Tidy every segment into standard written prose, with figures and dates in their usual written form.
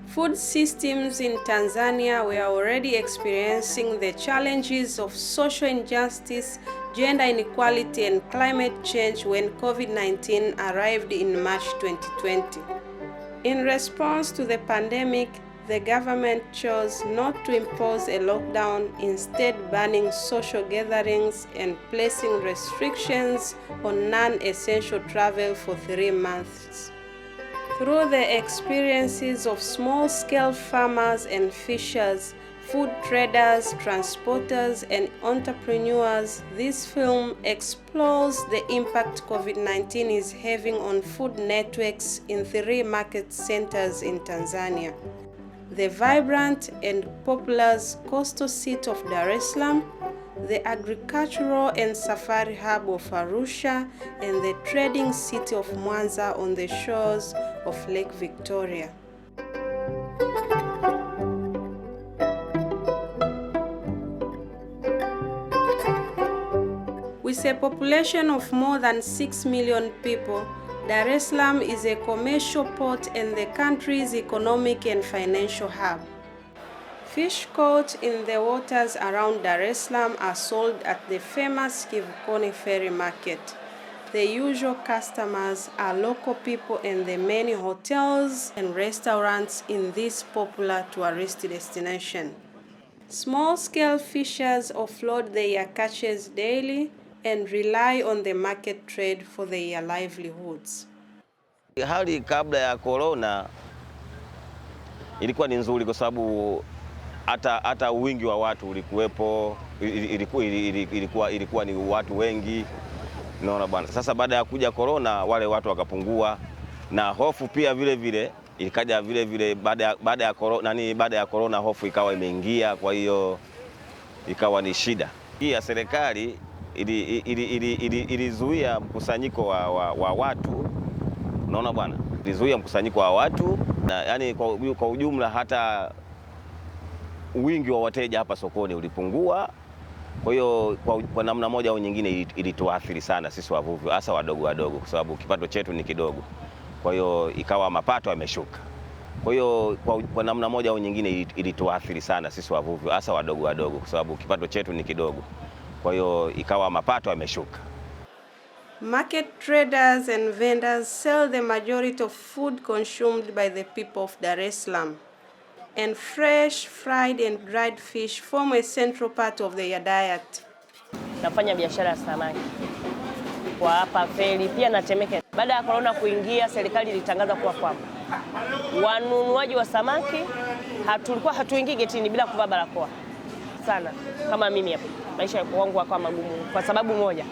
Food systems in Tanzania were already experiencing the challenges of social injustice, gender inequality, and climate change when COVID-19 arrived in March 2020. In response to the pandemic, the government chose not to impose a lockdown, instead banning social gatherings and placing restrictions on non-essential travel for 3 months. Through the experiences of small-scale farmers and fishers, food traders, transporters, and entrepreneurs, this film explores the impact COVID-19 is having on food networks in 3 market centers in Tanzania: the vibrant and populous coastal city of Dar es Salaam, the agricultural and safari hub of Arusha, and the trading city of Mwanza on the shores of Lake Victoria. With a population of more than 6 million people, Dar es Salaam is a commercial port and the country's economic and financial hub. Fish caught in the waters around Dar es Salaam are sold at the famous Kivukoni Ferry Market. The usual customers are local people and the many hotels and restaurants in this popular tourist destination. Small-scale fishers offload their catches daily and rely on the market trade for their livelihoods. Hali kabla ya corona ilikuwa ni nzuri kwa sababu hata wingi wa watu ulikuwepo, ilikuwa ni watu wengi, unaona bwana. Sasa baada ya kuja corona wale watu wakapungua, na hofu pia vile ikaja vile baada ya corona hofu ikawa imeingia, kwa hiyo ikawa ni shida. Hii ya serikali ilizuia mkusanyiko wa watu, unaona bwana, ilizuia mkusanyiko wa watu, na yani kwa ujumla hata wingi wa wateja hapa sokoni ulipungua. Kwa hiyo kwa namna moja au nyingine ilituathiri sana sisi wavuvi, hasa wadogo kwa sababu kipato chetu ni kidogo. Kwa hiyo ikawa mapato yameshuka. Kwa hiyo kwa namna moja au nyingine ilituathiri sana sisi wavuvi, hasa wadogo kwa sababu kipato chetu ni kidogo. Kwa hiyo ikawa mapato yameshuka. Market traders and vendors sell the majority of food consumed by the people of Dar es Salaam, and fresh, fried and dried fish form a central part of their diet. Nafanya biashara ya samaki kwa hapa Feri, pia na Temeke. Baada ya corona kuingia, serikali ilitangaza kwamba wanunuaji wa samaki tulikuwa hatuingii getini bila kuvaa barakoa sana. Kama mimi hapa, maisha yangu yakawa magumu kwa sababu moja.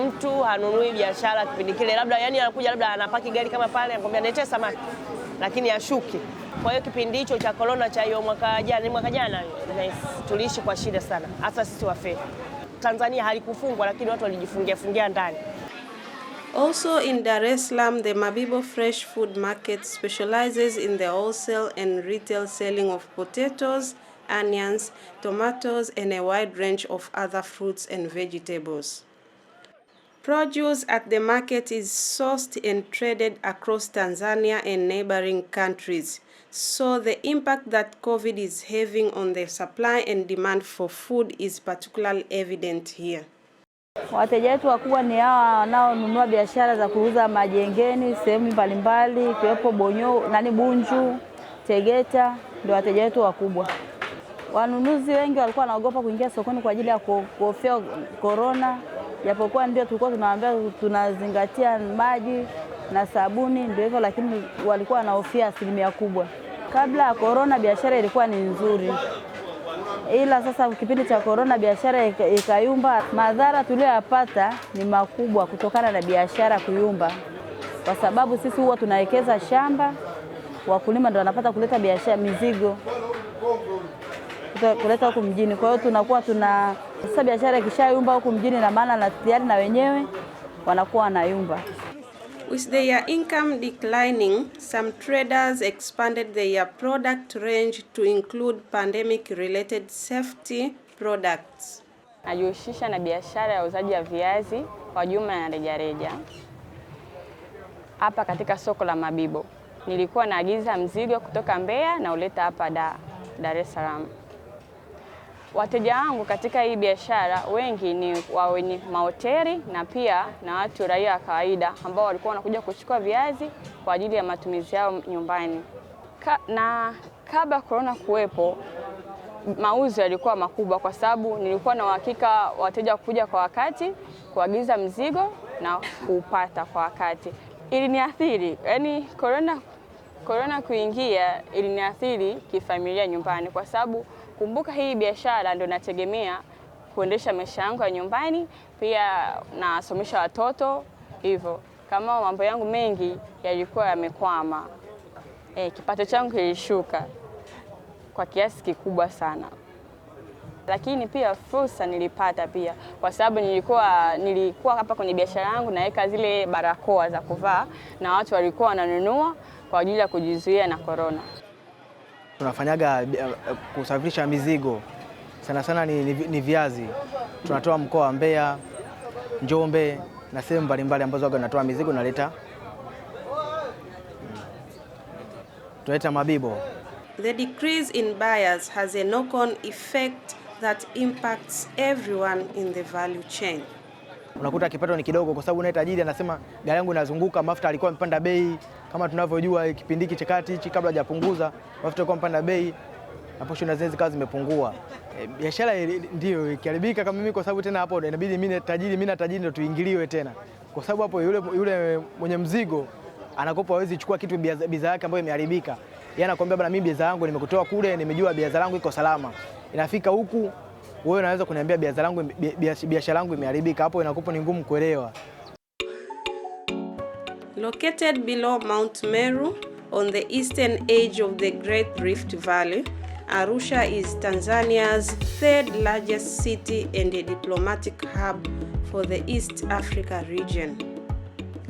Mtu hanunui biashara kipindi kile, labda yani anakuja labda anapaki gari kama pale anakuambia niletee samaki, lakini ashuki. Kwa hiyo kipindi hicho cha corona cha hiyo mwaka jana tuliishi kwa shida sana, hasa sisi wa Feri. Tanzania halikufungwa lakini watu walijifungia ndani. Also in Dar es Salaam, the Mabibo Fresh Food Market specializes in the wholesale and retail selling of potatoes, onions, tomatoes, and a wide range of other fruits and vegetables. Produce at the market is sourced and traded across Tanzania and neighboring countries, so the impact that COVID is having on the supply and demand for food is particularly evident here. Wateja wetu wakubwa ni hawa wanaonunua biashara za kuuza majengeni, sehemu mbalimbali, ikiwepo Bunju, Tegeta, ndio wateja wetu wakubwa. Wanunuzi wengi walikuwa wanaogopa kuingia sokoni kwa ajili ya kuhofia corona, japokuwa ndio tulikuwa tunawaambia tunazingatia maji na sabuni, ndio hivyo, lakini walikuwa wanahofia asilimia kubwa. Kabla ya corona biashara ilikuwa ni nzuri, ila sasa kipindi cha corona biashara ikayumba. Madhara tuliyopata ni makubwa kutokana na biashara kuyumba, kwa sababu sisi huwa tunawekeza shamba, wakulima ndio wanapata kuleta biashara mizigo kuleta huko mjini. Kwa hiyo tunakuwa sasa biashara ikishayumba huko mjini, na maana na tayari na wenyewe wanakuwa wanayumba. With their income declining, some traders expanded their product range to include pandemic-related safety products. Najihusisha na biashara ya uzaji wa viazi kwa jumla na rejareja. hapa katika soko la Mabibo. Nilikuwa naagiza mzigo kutoka Mbeya na uleta hapa Dar es Salaam. Wateja wangu katika hii biashara wengi ni wenye mahoteli na pia na watu raia wa kawaida ambao walikuwa wanakuja kuchukua viazi kwa ajili ya matumizi yao nyumbani. Na kabla corona kuwepo, mauzo yalikuwa makubwa kwa sababu nilikuwa na uhakika wateja kuja kwa wakati, kuagiza mzigo na kupata kwa wakati. Iliniathiri, yani corona kuingia iliniathiri kifamilia nyumbani kwa sababu kumbuka hii biashara ndio nategemea kuendesha maisha yangu ya nyumbani, pia nasomesha watoto hivyo. Kama mambo yangu mengi yalikuwa yamekwama, kipato changu kilishuka kwa kiasi kikubwa sana. Lakini pia fursa nilipata pia kwa sababu nilikuwa hapa kwenye biashara yangu naweka zile barakoa za kuvaa na watu walikuwa wananunua kwa ajili ya kujizuia na corona. Tunafanyaga kusafirisha mizigo. Sana sana ni viazi. Tunatoa mkoa wa Mbeya, Njombe na sehemu mbalimbali ambazo waga natoa mizigo naleta Mabibo. The decrease in buyers has a knock-on effect that impacts everyone in the value chain. Unakuta kipato ni kidogo kwa sababu tajiri anasema gari yangu inazunguka, mafuta alikuwa mpanda bei. Kama tunavyojua kipindi hiki cha kati hichi kabla hajapunguza, mafuta yalikuwa mpanda bei. Hapo shona zile kazi zimepungua. Biashara ndio ikiharibika kama mimi kwa sababu tena hapo inabidi mimi na tajiri ndio tuingiliwe tena. Kwa sababu hapo yule mwenye mzigo anakopa hawezi chukua kitu bidhaa yake ambayo imeharibika. Yeye anakuambia bwana, mimi bidhaa yangu nimekutoa kule, nimejua bidhaa yangu iko salama. Inafika huku wewe unaweza kuniambia biashara yangu imeharibika, hapo inakupa ni ngumu kuelewa. Located below Mount Meru on the eastern edge of the Great Rift Valley, Arusha is Tanzania's third largest city and a diplomatic hub for the East Africa region.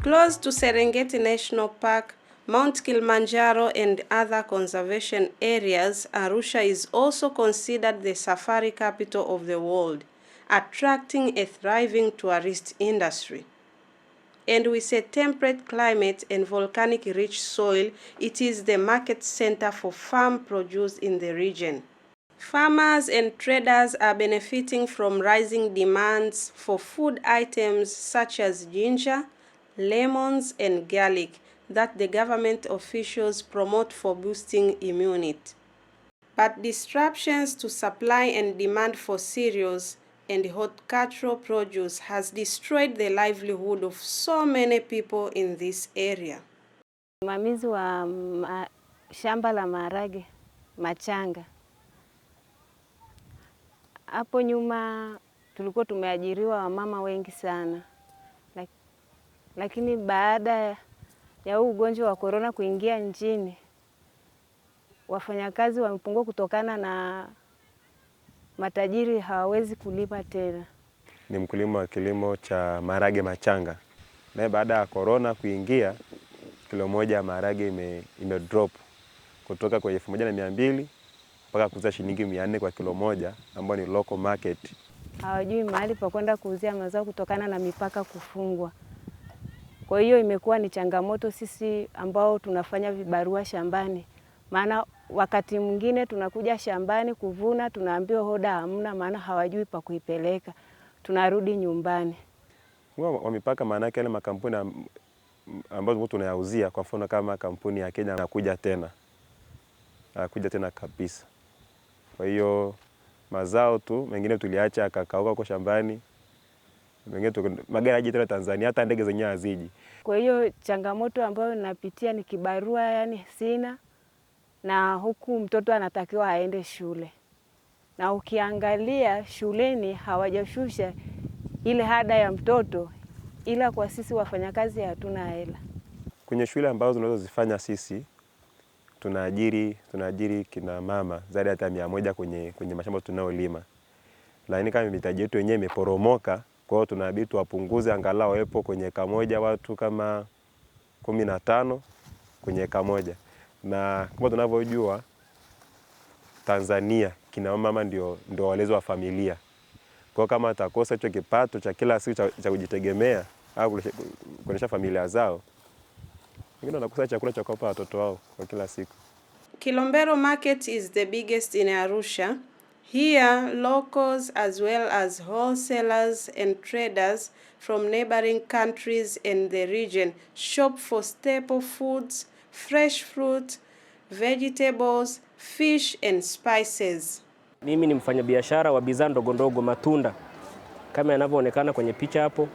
Close to Serengeti National Park, Mount Kilimanjaro and other conservation areas, Arusha is also considered the safari capital of the world, attracting a thriving tourist industry. And with a temperate climate and volcanic-rich soil, it is the market center for farm produce in the region. Farmers and traders are benefiting from rising demands for food items such as ginger, lemons, and garlic that the government officials promote for boosting immunity. But disruptions to supply and demand for cereals and horticultural produce has destroyed the livelihood of so many people in this area. Msimamizi wa shamba la maharage machanga. Hapo nyuma tulikuwa tumeajiriwa wamama wengi sana. Lakini baada ya huu ugonjwa wa corona kuingia nchini, wafanyakazi wamepungua kutokana na matajiri hawawezi kulipa tena. Ni mkulima wa kilimo cha maharage machanga. Na baada ya corona kuingia, kilo moja ya maharage ime drop kutoka kwa 1200 mpaka kuuza shilingi 400 kwa kilo moja, ambayo ni local market. Hawajui mahali pa kwenda kuuzia mazao kutokana na mipaka kufungwa. Kwa hiyo imekuwa ni changamoto sisi ambao tunafanya vibarua shambani. Maana wakati mwingine tunakuja shambani kuvuna, tunaambiwa hoda hamna, maana hawajui pa kuipeleka. Tunarudi nyumbani. Wa mipaka maana yake yale makampuni ambazo tunayauzia, kwa mfano kama kampuni ya Kenya anakuja tena kabisa. Kwa hiyo mazao tu mengine tuliacha akakauka kwa shambani. Mengine magari yaje tena Tanzania, hata ndege zenyewe haziji. Kwa hiyo changamoto ambayo ninapitia ni kibarua, yani sina, na huku mtoto anatakiwa aende shule. Na ukiangalia shuleni hawajashusha ile ada ya mtoto, ila kwa sisi wafanyakazi hatuna hela. Kwenye shule ambazo tunazozifanya sisi tunaajiri kina mama zaidi hata 100 kwenye mashamba tunaolima. Lakini kama mitaji yetu yenyewe imeporomoka, kwa hiyo tunabidi tuwapunguze angalau wapo kwenye eka moja watu kama 15 kwenye eka moja. Na kama tunavyojua Tanzania kina mama ndio walezi wa familia. Kwa kama atakosa hicho kipato cha kila siku cha kujitegemea au kuendesha familia zao, Wengine wanakosa chakula cha kuwapa watoto wao kwa kila siku. Kilombero market is the biggest in Arusha. Here, locals as well as wholesalers and traders from neighboring countries and the region shop for staple foods, fresh fruit, vegetables, fish and spices. Mimi ni mfanyabiashara wa bidhaa ndogo ndogo, matunda. Kama yanavyoonekana kwenye picha hapo,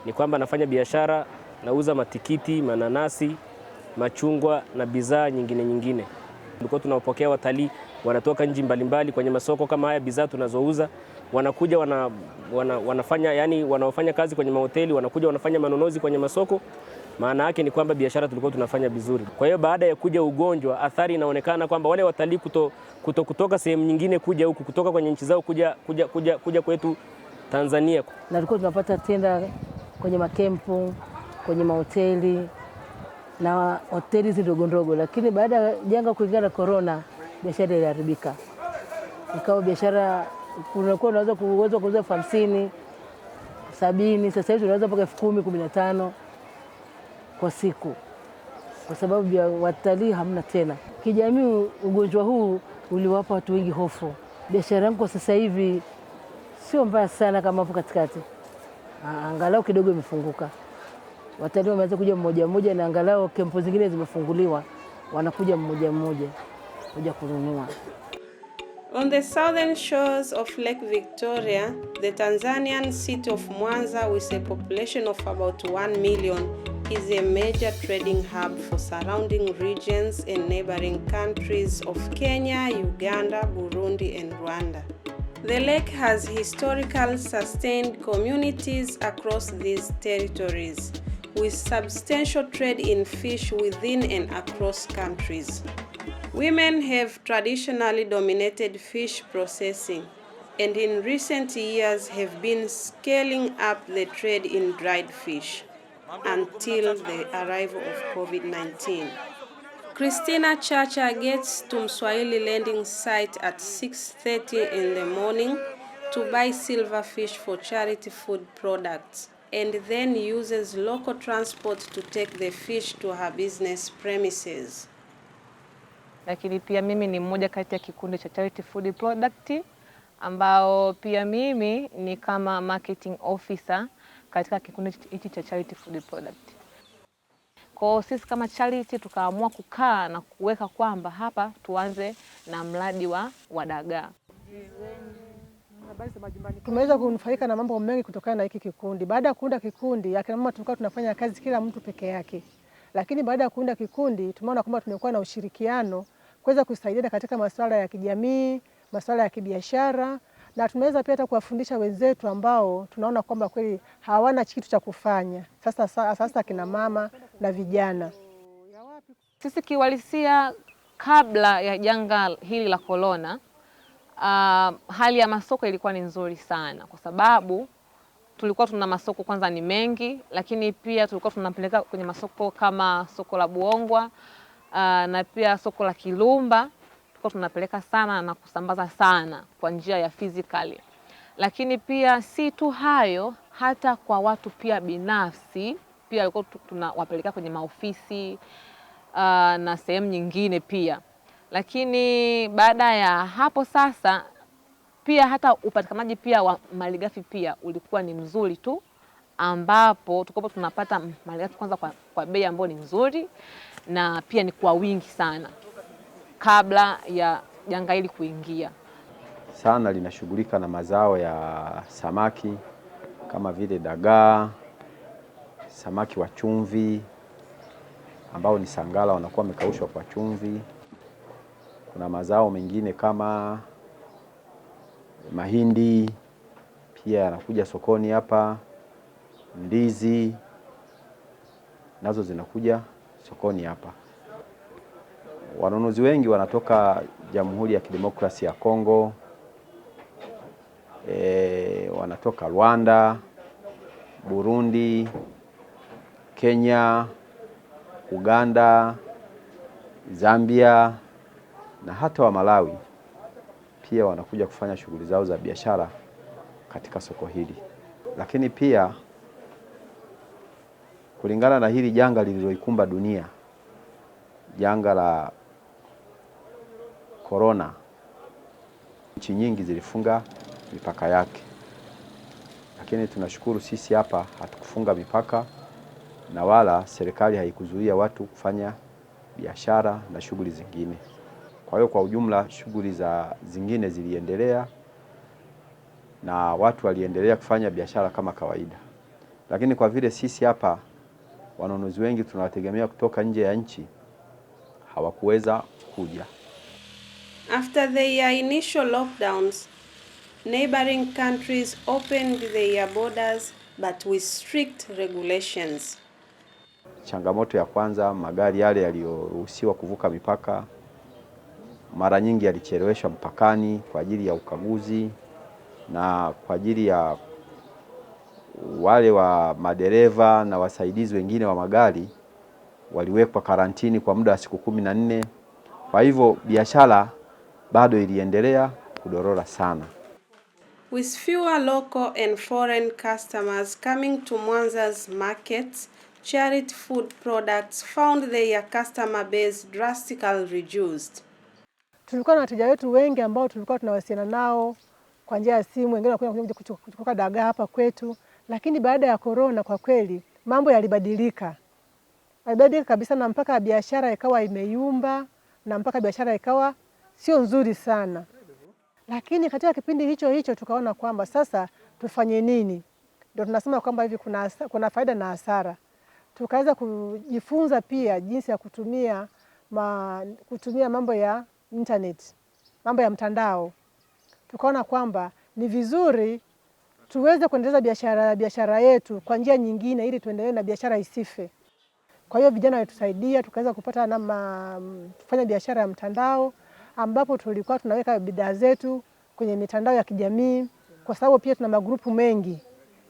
ni kwamba nafanya biashara, nauza matikiti, mananasi, machungwa na bidhaa nyingine. Tulikuwa tunawapokea watalii wanatoka nchi mbalimbali kwenye masoko kama haya. Bidhaa tunazouza wanakuja wanaofanya kazi kwenye mahoteli, wanakuja wanafanya manunuzi kwenye masoko. Maana yake ni kwamba biashara tulikuwa tunafanya vizuri. Kwa hiyo baada ya kuja ugonjwa, athari inaonekana kwamba wale watalii kutoka sehemu nyingine kuja huku, kutoka kwenye nchi zao kuja kwetu Tanzania. Na tulikuwa tunapata tenda kwenye makempu, kwenye mahoteli na hoteli hizi ndogo ndogo, lakini baada ya janga kuingia la corona, biashara iliharibika. Ikawa biashara kunakuwa unaweza kuuza 50, 70, sasa hivi tunaweza mpaka 10, 15 kwa siku, kwa sababu ya watalii hamna tena. Kijamii, ugonjwa huu uliwapa watu wengi hofu. Biashara yangu kwa sasa hivi sio mbaya sana kama hapo katikati, angalau kidogo imefunguka. Watalii wameanza kuja mmoja na angalau kempo zingine zimefunguliwa, wanakuja mmoja kuja kununua. On the southern shores of Lake Victoria, the Tanzanian city of Mwanza, with a population of about 1 million, is a major trading hub for surrounding regions and neighboring countries of Kenya, Uganda, Burundi, and Rwanda. The lake has historically sustained communities across these territories, with substantial trade in fish within and across countries. Women have traditionally dominated fish processing, and in recent years have been scaling up the trade in dried fish until the arrival of COVID-19. Christina Chacha gets to Mswahili landing site at 6:30 in the morning to buy silverfish for charity food products, and then uses local transport to take the fish to her business premises. Lakini pia mimi ni mmoja kati ya kikundi cha charity food product, ambao pia mimi ni kama marketing officer katika kikundi hichi cha charity food product. Kwa sisi kama charity tukaamua kukaa na kuweka kwamba hapa tuanze na mradi wa dagaa. Tumeweza kunufaika na mambo mengi kutokana na hiki kikundi. Baada ya kuunda kikundi, akina mama tulikuwa tunafanya kazi kila mtu peke yake. Lakini baada ya kuunda kikundi, tumeona kwamba tumekuwa na ushirikiano kuweza kusaidiana katika masuala ya kijamii, masuala ya kibiashara, na tumeweza pia hata kuwafundisha wenzetu ambao tunaona kwamba kweli hawana kitu cha kufanya. Sasa kina mama na vijana. Sisi kiwalisia, kabla ya janga hili la corona, hali ya masoko ilikuwa ni nzuri sana, kwa sababu tulikuwa tuna masoko kwanza ni mengi, lakini pia tulikuwa tunapeleka kwenye masoko kama soko la Buongwa na pia soko la Kilumba. Tulikuwa tunapeleka sana na kusambaza sana kwa njia ya physically. Lakini pia si tu hayo, hata kwa watu pia binafsi pia walikuwa tunawapeleka kwenye maofisi na sehemu nyingine pia. Lakini baada ya hapo sasa pia hata upatikanaji pia wa malighafi pia ulikuwa ni mzuri tu, ambapo tulikuwa tunapata malighafi kwanza kwa bei ambayo ni nzuri na pia ni kwa wingi sana kabla ya janga hili kuingia. Sana linashughulika na mazao ya samaki kama vile dagaa, samaki wa chumvi ambao ni sangala wanakuwa wamekaushwa kwa chumvi. Kuna mazao mengine kama mahindi pia yanakuja sokoni hapa, ndizi nazo zinakuja sokoni hapa. Wanunuzi wengi wanatoka Jamhuri ya Kidemokrasia ya Kongo, wanatoka Rwanda, Burundi, Kenya, Uganda, Zambia na hata wa Malawi pia wanakuja kufanya shughuli zao za biashara katika soko hili. Lakini pia kulingana na hili janga lililoikumba dunia, janga la corona, nchi nyingi zilifunga mipaka yake. Lakini tunashukuru sisi hapa hatukufunga mipaka na wala serikali haikuzuia watu kufanya biashara na shughuli zingine. Kwa hiyo kwa ujumla shughuli zingine ziliendelea na watu waliendelea kufanya biashara kama kawaida. Lakini kwa vile sisi hapa wanunuzi wengi tunawategemea kutoka nje ya nchi, hawakuweza kuja. After their initial lockdowns, neighboring countries opened their borders but with strict regulations. Changamoto ya kwanza, magari yale yaliyoruhusiwa kuvuka mipaka mara nyingi yalicheleweshwa mpakani kwa ajili ya ukaguzi na kwa ajili ya wale wa madereva na wasaidizi wengine wa magari waliwekwa karantini kwa muda wa siku 14. Kwa hivyo biashara bado iliendelea kudorora sana. With fewer local and foreign customers coming to Mwanza's markets, charity food products found their customer base drastically reduced. Tulikuwa na wateja wetu wengi ambao tulikuwa tunawasiliana nao kwa njia ya simu, wengine wanakuja kuchukua dagaa hapa kwetu, lakini baada ya corona kwa kweli mambo yalibadilika. Yalibadilika kabisa na mpaka biashara ikawa imeyumba na mpaka biashara ikawa sio nzuri sana. Lakini katika kipindi hicho tukaona kwamba sasa tufanye nini? Ndio tunasema kwamba hivi kuna faida na hasara. Tukaweza kujifunza pia jinsi ya kutumia mambo ya internet, mambo ya mtandao. Tukaona kwamba ni vizuri tuweze kuendeleza biashara yetu kwa njia nyingine ili tuendelee na biashara isife. Kwa hiyo vijana walitusaidia, tukaweza kupata kufanya biashara ya mtandao ambapo tulikuwa tunaweka bidhaa zetu kwenye mitandao ya kijamii, kwa sababu pia tuna magrupu mengi.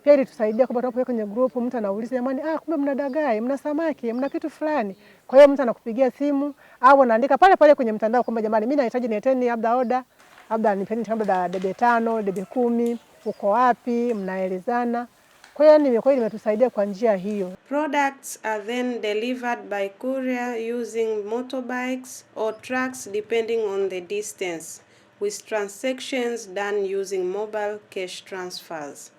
Pia ilitusaidia kwamba tunapoweka kwenye grupu mtu anauliza jamani, kumbe mna dagaa, mna samaki, mna kitu fulani. Kwa hiyo mtu anakupigia simu au anaandika pale pale kwenye mtandao kwamba jamani mimi nahitaji nileteni labda order, labda nipeni labda debe 5, debe 10, uko wapi, mnaelezana. Kwa hiyo imetusaidia kwa njia hiyo. Products are then delivered by courier using motorbikes or trucks depending on the distance, with transactions done using mobile cash transfers.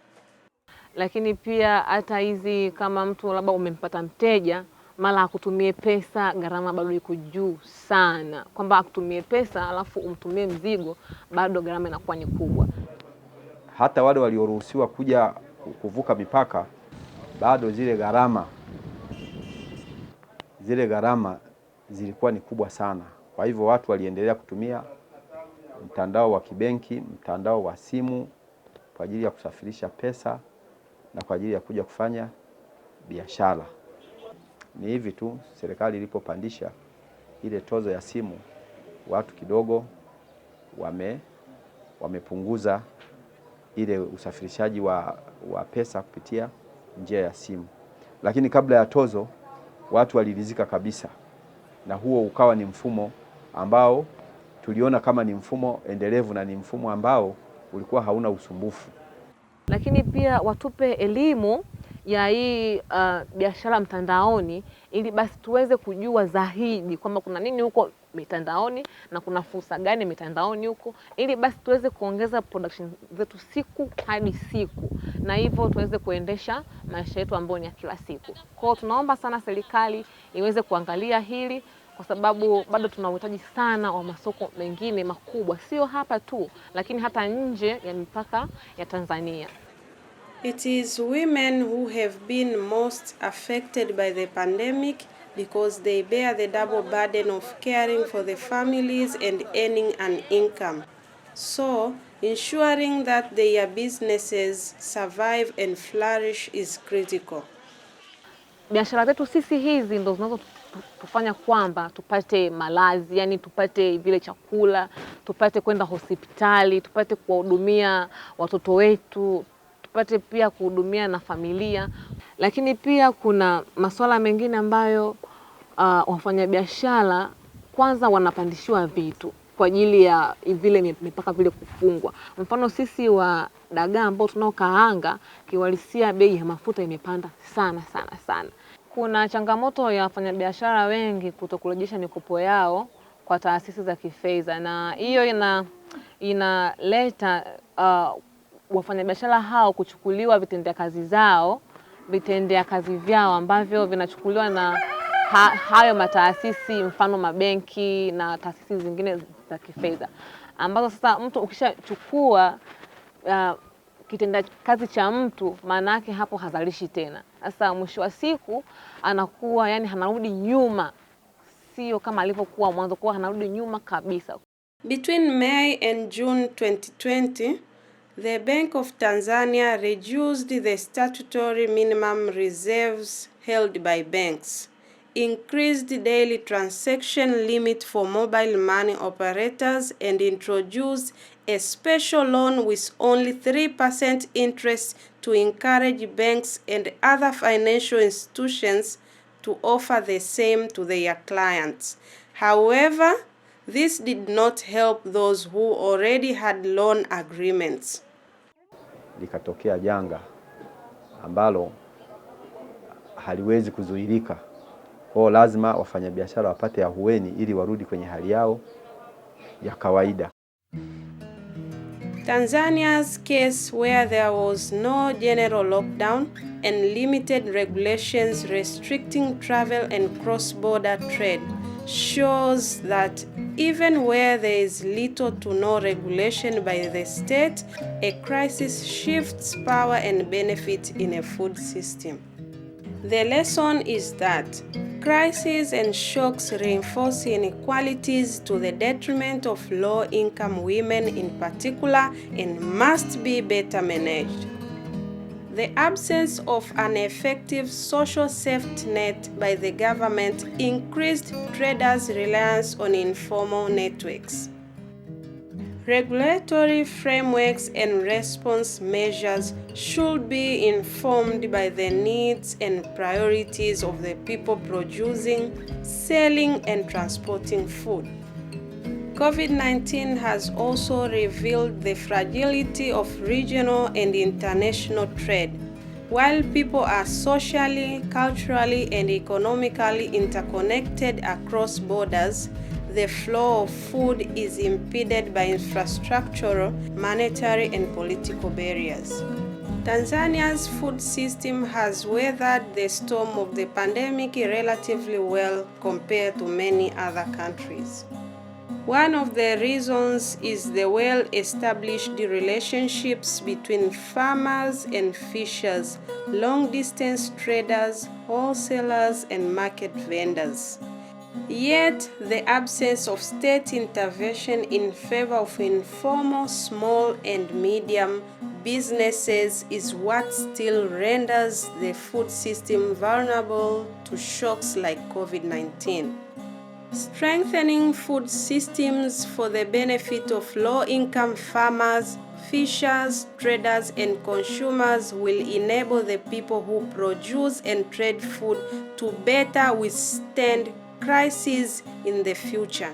Lakini pia hata hizi kama mtu labda umempata mteja mara akutumie pesa, gharama bado iko juu sana. Kwamba akutumie pesa alafu umtumie mzigo, bado gharama inakuwa ni kubwa. Hata wale walioruhusiwa kuja kuvuka mipaka, bado zile gharama zilikuwa ni kubwa sana. Kwa hivyo watu waliendelea kutumia mtandao wa kibenki, mtandao wa simu kwa ajili ya kusafirisha pesa na kwa ajili ya kuja kufanya biashara. Ni hivi tu serikali ilipopandisha ile tozo ya simu, watu kidogo wamepunguza ile usafirishaji wa pesa kupitia njia ya simu. Lakini kabla ya tozo watu waliridhika kabisa, na huo ukawa ni mfumo ambao tuliona kama ni mfumo endelevu na ni mfumo ambao ulikuwa hauna usumbufu. Lakini pia watupe elimu ya hii biashara mtandaoni ili basi tuweze kujua zaidi kwamba kuna nini huko mitandaoni na kuna fursa gani mitandaoni huko, ili basi tuweze kuongeza production zetu siku hadi siku, na hivyo tuweze kuendesha maisha yetu ambayo ni ya kila siku. Kwa hiyo tunaomba sana serikali iweze kuangalia hili, kwa sababu bado tunahitaji sana wa masoko mengine makubwa, sio hapa tu lakini hata nje ya mipaka ya Tanzania. It is women who have been most affected by the pandemic because they bear the double burden of caring for the families and earning an income. So, ensuring that their businesses survive and flourish is critical. Biashara zetu sisi hizi ndo zinazotufanya kwamba tupate malazi, yani tupate vile chakula, tupate kwenda hospitali, tupate kuwahudumia watoto wetu, tupate pia kuhudumia na familia. Lakini pia kuna masuala mengine ambayo wafanyabiashara kwanza wanapandishiwa vitu kwa ajili ya vile mipaka vile kufungwa. Mfano sisi dagaa ambao tunaokaanga, kiuhalisia bei ya mafuta imepanda sana. Kuna changamoto ya wafanyabiashara wengi kutokurejesha mikopo yao kwa taasisi za kifedha, na hiyo inaleta wafanyabiashara hao kuchukuliwa vitendea kazi vyao ambavyo vinachukuliwa na hayo mataasisi, mfano mabenki na taasisi zingine za kifedha, ambazo sasa mtu ukishachukua kitenda kazi cha mtu, maana yake hapo hazalishi tena. Sasa mwisho wa siku anakuwa hanarudi nyuma, sio kama alivyokuwa mwanzo, kwa hanarudi nyuma kabisa. Between May and June 2020, the Bank of Tanzania reduced the statutory minimum reserves held by banks, increased daily transaction limit for mobile money operators, and introduced a special loan with only 3% interest to encourage banks and other financial institutions to offer the same to their clients. However, this did not help those who already had loan agreements. Likatokea janga ambalo haliwezi kuzuilika. Kwa lazima wafanyabiashara wapate ahueni ili warudi kwenye hali yao ya kawaida. Tanzania's case, where there was no general lockdown and limited regulations restricting travel and cross-border trade, shows that even where there is little to no regulation by the state, a crisis shifts power and benefit in a food system. The lesson is that crises and shocks reinforce inequalities to the detriment of low-income women in particular and must be better managed. The absence of an effective social safety net by the government increased traders' reliance on informal networks. Regulatory frameworks and response measures should be informed by the needs and priorities of the people producing, selling, and transporting food. COVID-19 has also revealed the fragility of regional and international trade. While people are socially, culturally, and economically interconnected across borders, the flow of food is impeded by infrastructural, monetary, and political barriers. Tanzania's food system has weathered the storm of the pandemic relatively well compared to many other countries. One of the reasons is the well-established relationships between farmers and fishers, long-distance traders, wholesalers, and market vendors. Yet, the absence of state intervention in favor of informal, small, and medium businesses is what still renders the food system vulnerable to shocks like COVID-19. Strengthening food systems for the benefit of low-income farmers, fishers, traders, and consumers will enable the people who produce and trade food to better withstand crises in the future.